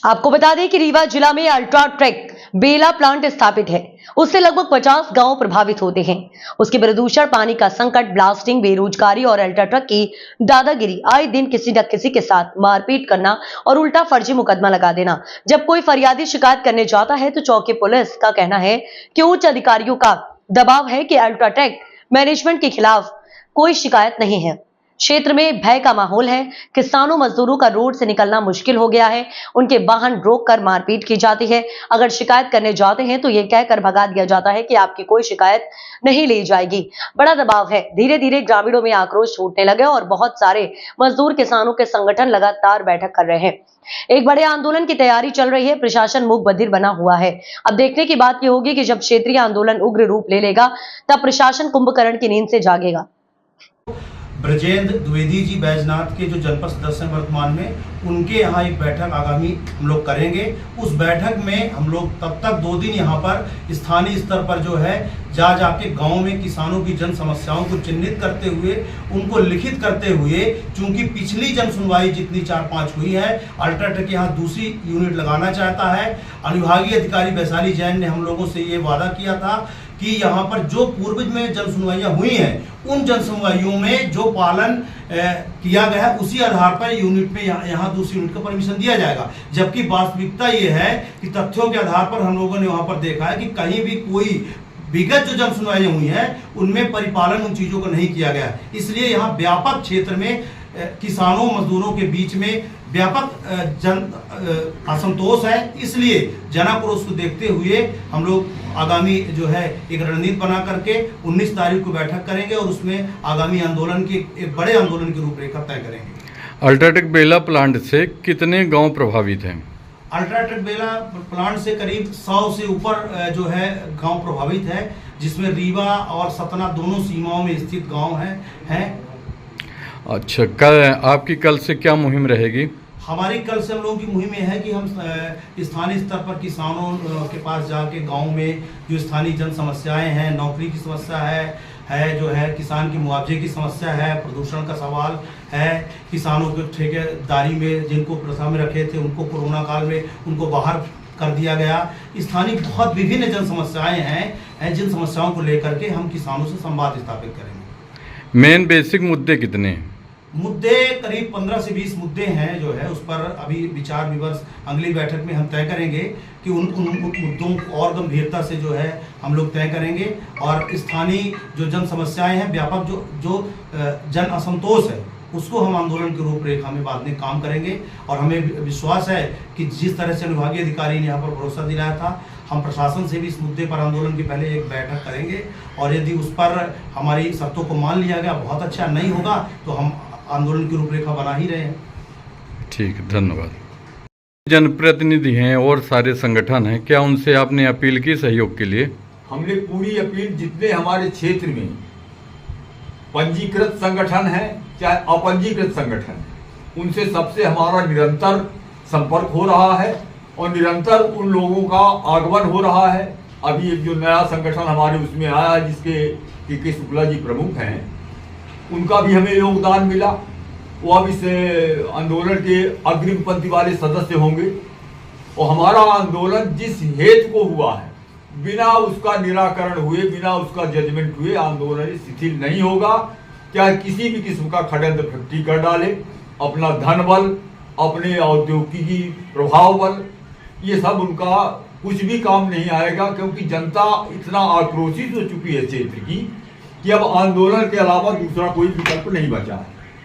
आपको बता दें कि रीवा जिला में अल्ट्राटेक बेला प्लांट स्थापित है। उससे लगभग 50 गांव प्रभावित होते हैं। उसके प्रदूषण, पानी का संकट, ब्लास्टिंग, बेरोजगारी और अल्ट्राटेक की दादागिरी, आए दिन किसी न किसी के साथ मारपीट करना और उल्टा फर्जी मुकदमा लगा देना। जब कोई फरियादी शिकायत करने जाता है तो चौकी पुलिस का कहना है कि उच्च अधिकारियों का दबाव है कि अल्ट्राटेक मैनेजमेंट के खिलाफ कोई शिकायत नहीं है। क्षेत्र में भय का माहौल है। किसानों, मजदूरों का रोड से निकलना मुश्किल हो गया है। उनके वाहन रोककर मारपीट की जाती है। अगर शिकायत करने जाते हैं तो ये कहकर भगा दिया जाता है कि आपकी कोई शिकायत नहीं ली जाएगी। बड़ा दबाव है। धीरे धीरे ग्रामीणों में आक्रोश छूटने लगे और बहुत सारे मजदूर किसानों के संगठन लगातार बैठक कर रहे हैं। एक बड़े आंदोलन की तैयारी चल रही है। प्रशासन मूक बधिर बना हुआ है। अब देखने की बात यह होगी कि जब क्षेत्रीय आंदोलन उग्र रूप ले लेगा तब प्रशासन कुंभकर्ण की नींद से जागेगा। ब्रजेंद्र द्विवेदी जी बैजनाथ के जो जनपद सदस्य हैं वर्तमान में, उनके यहाँ एक बैठक आगामी हम लोग करेंगे। उस बैठक में हम लोग तब तक 2 दिन यहाँ पर स्थानीय स्तर पर जो है जाके गांव में किसानों की जन समस्याओं को चिन्हित करते हुए, उनको लिखित करते हुए, चूंकि पिछली जन सुनवाई जितनी 4-5 हुई है, अल्ट्राटेक यहाँ दूसरी यूनिट लगाना चाहता है। अनुविभागीय अधिकारी वैशाली जैन ने हम लोगों से ये वादा किया था कि यहाँ पर जो पूर्व में जन सुनवाइयाँ हुई हैं, उन जन सुनवाइयों में जो पालन किया गया है उसी आधार पर यूनिट में यहाँ दूसरी यूनिट का परमिशन दिया जाएगा। जबकि वास्तविकता ये है कि तथ्यों के आधार पर हम लोगों ने वहाँ पर देखा है कि कहीं भी कोई विगत जो जन सुनवाइयाँ हुई हैं उनमें परिपालन उन चीज़ों को नहीं किया गया। इसलिए यहाँ व्यापक क्षेत्र में किसानों, मजदूरों के बीच में व्यापक जन असंतोष है। इसलिए जनाक्रोश को देखते हुए हम लोग आगामी जो है एक रणनीति बना करके 19 तारीख को बैठक करेंगे और उसमें आगामी आंदोलन की एक बड़े आंदोलन की रूपरेखा तय करेंगे। अल्ट्राटेक बेला प्लांट से कितने गांव प्रभावित हैं? अल्ट्राटेक बेला प्लांट से करीब 100 से ऊपर जो है गांव प्रभावित है, जिसमें रीवा और सतना दोनों सीमाओं में स्थित गांव हैं। अच्छा, आपकी कल से क्या मुहिम रहेगी? हमारी कल से हम लोगों की मुहिम यह है कि हम स्थानीय स्तर पर किसानों के पास जाके गांव में जो स्थानीय जन समस्याएं हैं, नौकरी की समस्या है जो है किसान की मुआवजे की समस्या है, प्रदूषण का सवाल है, किसानों के ठेकेदारी में जिनको प्रथा में रखे थे उनको कोरोना काल में उनको बाहर कर दिया गया। स्थानीय बहुत विभिन्न जन समस्याएं हैं जिन समस्याओं को लेकर के हम किसानों से संवाद स्थापित करेंगे। मेन बेसिक मुद्दे कितने हैं? मुद्दे करीब 15 से 20 मुद्दे हैं जो है, उस पर अभी विचार विमर्श अगली बैठक में हम तय करेंगे कि उन मुद्दों को और गंभीरता से जो है हम लोग तय करेंगे। और स्थानीय जो जन समस्याएं हैं, व्यापक जो जन असंतोष है, उसको हम आंदोलन की रूपरेखा में बाद में काम करेंगे। और हमें विश्वास है कि जिस तरह से अनुविभागीय अधिकारी ने यहाँ पर भरोसा दिलाया था, हम प्रशासन से भी इस मुद्दे पर आंदोलन के पहले एक बैठक करेंगे और यदि उस पर हमारी शर्तों को मान लिया गया, बहुत अच्छा, नहीं होगा तो हम आंदोलन की रूपरेखा बना ही रहे हैं। ठीक है, धन्यवाद। जनप्रतिनिधि हैं और सारे संगठन हैं, क्या उनसे आपने अपील की सहयोग के लिए? हमने पूरी अपील, जितने हमारे क्षेत्र में पंजीकृत संगठन है चाहे अपंजीकृत संगठन है, उनसे सबसे हमारा निरंतर संपर्क हो रहा है और निरंतर उन लोगों का आगमन हो रहा है। अभी एक जो नया संगठन हमारे उसमें आया है जिसके के शुक्ला जी प्रमुख हैं, उनका भी हमें योगदान मिला। वो अब इस आंदोलन के अग्रिम पंक्ति वाले सदस्य होंगे और हमारा आंदोलन जिस हेतु को हुआ है, बिना उसका निराकरण हुए, बिना उसका जजमेंट हुए आंदोलन शिथिल नहीं होगा। चाहे किसी भी किस्म का षड्यंत्र प्रगति कर डाले, अपना धन बल, अपने औद्योगिकी प्रभाव बल, ये सब उनका कुछ भी काम नहीं आएगा, क्योंकि जनता इतना आक्रोशित हो चुकी है क्षेत्र की कि अब आंदोलन के अलावा दूसरा कोई विकल्प नहीं बचा है।